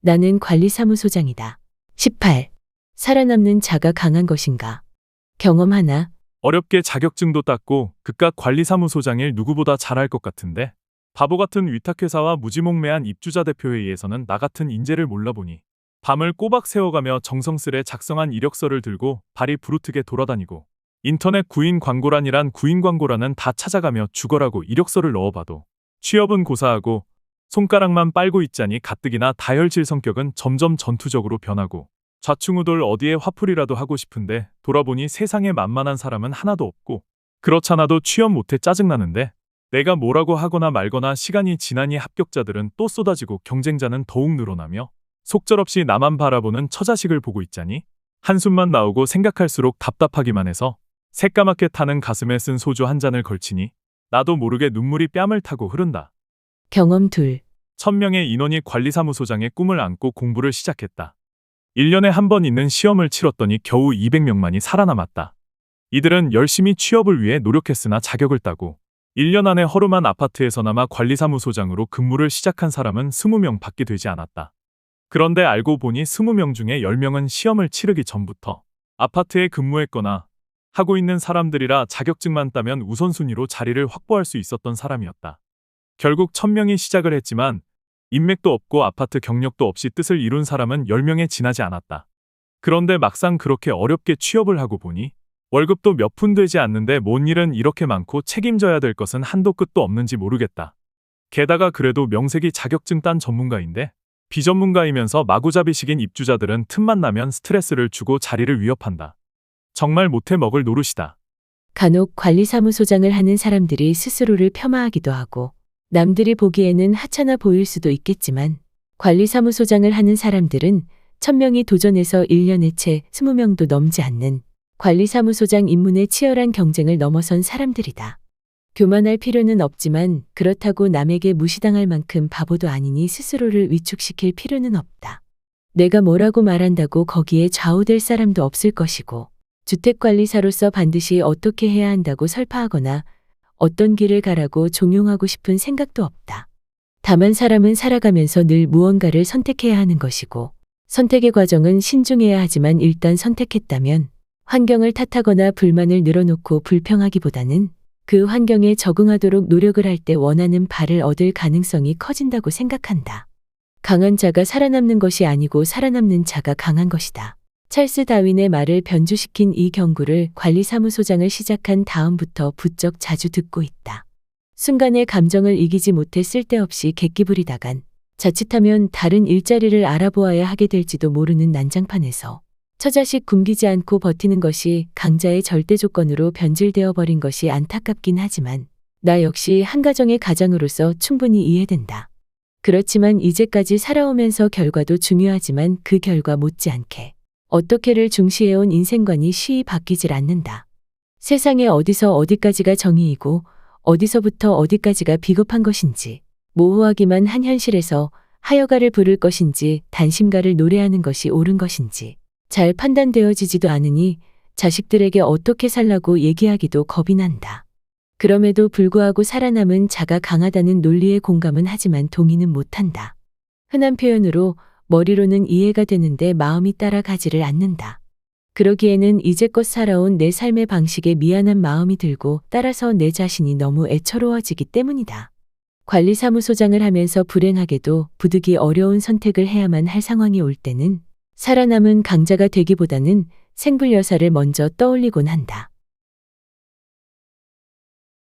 나는 관리사무소장이다. 18. 살아남는 자가 강한 것인가? 경험 하나. 어렵게 자격증도 땄고 그깟 관리사무소장일 누구보다 잘할 것 같은데 바보 같은 위탁회사와 무지몽매한 입주자 대표회의에서는 나 같은 인재를 몰라보니 밤을 꼬박 새워가며 정성스레 작성한 이력서를 들고 발이 부르트게 돌아다니고 인터넷 구인 광고란이란 구인 광고란은 다 찾아가며 죽어라고 이력서를 넣어봐도 취업은 고사하고 손가락만 빨고 있자니 가뜩이나 다혈질 성격은 점점 전투적으로 변하고 좌충우돌 어디에 화풀이라도 하고 싶은데 돌아보니 세상에 만만한 사람은 하나도 없고 그렇잖아도 취업 못해 짜증나는데 내가 뭐라고 하거나 말거나 시간이 지나니 합격자들은 또 쏟아지고 경쟁자는 더욱 늘어나며 속절없이 나만 바라보는 처자식을 보고 있자니 한숨만 나오고 생각할수록 답답하기만 해서 새까맣게 타는 가슴에 쓴 소주 한 잔을 걸치니 나도 모르게 눈물이 뺨을 타고 흐른다. 경험 둘. 1000명의 인원이 관리사무소장의 꿈을 안고 공부를 시작했다. 1년에 한 번 있는 시험을 치렀더니 겨우 200명만이 살아남았다. 이들은 열심히 취업을 위해 노력했으나 자격을 따고 1년 안에 허름한 아파트에서나마 관리사무소장으로 근무를 시작한 사람은 20명 밖에 되지 않았다. 그런데 알고 보니 20명 중에 10명은 시험을 치르기 전부터 아파트에 근무했거나 하고 있는 사람들이라 자격증만 따면 우선순위로 자리를 확보할 수 있었던 사람이었다. 결국 1000명이 시작을 했지만 인맥도 없고 아파트 경력도 없이 뜻을 이룬 사람은 10명에 지나지 않았다. 그런데 막상 그렇게 어렵게 취업을 하고 보니 월급도 몇 푼 되지 않는데 뭔 일은 이렇게 많고 책임져야 될 것은 한도 끝도 없는지 모르겠다. 게다가 그래도 명색이 자격증 딴 전문가인데 비전문가이면서 마구잡이식인 입주자들은 틈만 나면 스트레스를 주고 자리를 위협한다. 정말 못해 먹을 노릇이다. 간혹 관리사무소장을 하는 사람들이 스스로를 폄하하기도 하고 남들이 보기에는 하찮아 보일 수도 있겠지만 관리사무소장을 하는 사람들은 1000명이 도전해서 1년에 채 20명도 넘지 않는 관리사무소장 입문의 치열한 경쟁을 넘어선 사람들이다. 교만할 필요는 없지만 그렇다고 남에게 무시당할 만큼 바보도 아니니 스스로를 위축시킬 필요는 없다. 내가 뭐라고 말한다고 거기에 좌우될 사람도 없을 것이고 주택관리사로서 반드시 어떻게 해야 한다고 설파하거나 어떤 길을 가라고 종용하고 싶은 생각도 없다. 다만 사람은 살아가면서 늘 무언가를 선택해야 하는 것이고 선택의 과정은 신중해야 하지만 일단 선택했다면 환경을 탓하거나 불만을 늘어놓고 불평하기보다는 그 환경에 적응하도록 노력을 할 때 원하는 바를 얻을 가능성이 커진다고 생각한다. 강한 자가 살아남는 것이 아니고 살아남는 자가 강한 것이다. 찰스 다윈의 말을 변주시킨 이 경구를 관리사무소장을 시작한 다음부터 부쩍 자주 듣고 있다. 순간의 감정을 이기지 못해 쓸데없이 객기 부리다간 자칫하면 다른 일자리를 알아보아야 하게 될지도 모르는 난장판에서 처자식 굶기지 않고 버티는 것이 강자의 절대 조건으로 변질되어 버린 것이 안타깝긴 하지만 나 역시 한 가정의 가장으로서 충분히 이해된다. 그렇지만 이제까지 살아오면서 결과도 중요하지만 그 결과 못지않게 어떻게를 중시해온 인생관이 쉬이 바뀌질 않는다. 세상에 어디서 어디까지가 정의이고 어디서부터 어디까지가 비겁한 것인지 모호하기만 한 현실에서 하여가를 부를 것인지 단심가를 노래하는 것이 옳은 것인지 잘 판단되어지지도 않으니 자식들에게 어떻게 살라고 얘기하기도 겁이 난다. 그럼에도 불구하고 살아남은 자가 강하다는 논리에 공감은 하지만 동의는 못한다. 흔한 표현으로 머리로는 이해가 되는데 마음이 따라가지를 않는다. 그러기에는 이제껏 살아온 내 삶의 방식에 미안한 마음이 들고 따라서 내 자신이 너무 애처로워지기 때문이다. 관리사무소장을 하면서 불행하게도 부득이 어려운 선택을 해야만 할 상황이 올 때는 살아남은 강자가 되기보다는 생불여사를 먼저 떠올리곤 한다.